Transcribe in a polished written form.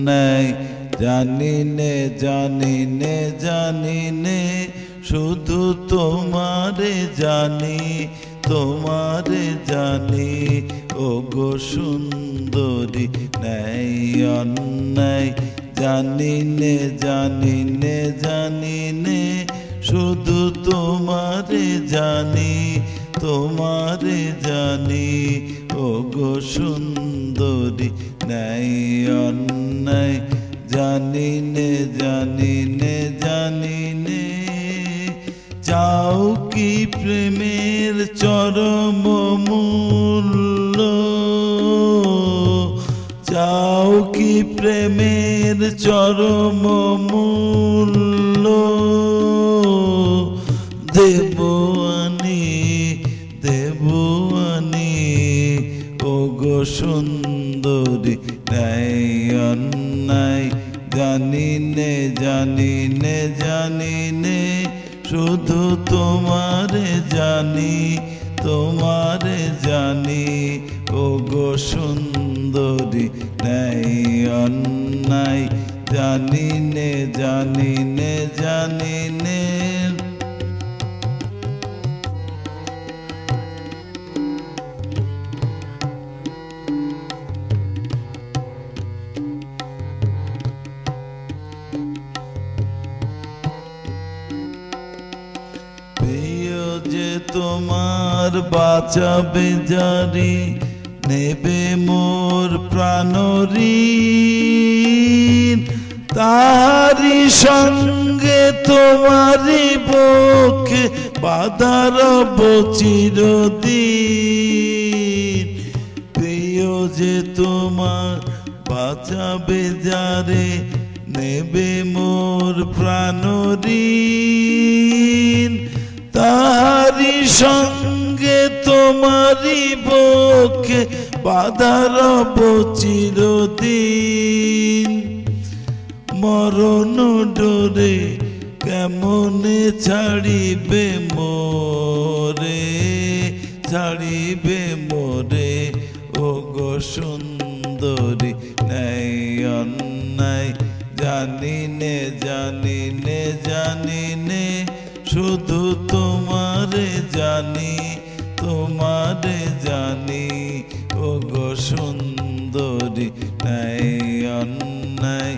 অন্যায় জানি নে শুধু তোমারে জানি ওগো সুন্দরী ন্যায় অন্যায় জানি নে শুধু তোমারে জানি ওগো সুন্দরী ন্যায় অন্যায় জানি নে চাও কি প্রেমের চরম মূল্য চাও কি প্রেমের চরম মূল্য দেব আনি ওগো সুন্দরী ন্যায় অন্যায় জানি নে শুধু তোমারে জানি ওগো সুন্দরী ন্যায় অন্যায় জানি নে যে তোমার বাঁচাবে জারি নেবে মোর প্রাণঋণ তারি সঙ্গে তোমারি বুকে বাঁধা রব চিরদিন প্রিয় যে তোমার বাঁচাবে জারে নেবে মোর প্রাণঋণ তারি সঙ্গে তোমারি বুকে বাঁধা রব চিরদিন মরণ ডোরে কেমনে ছাড়িবে মোরে ওগো সুন্দরী ন্যায় অন্যায় জানি নে শুধু তোমারে জানি ওগো সুন্দরী ন্যায় অন্যায়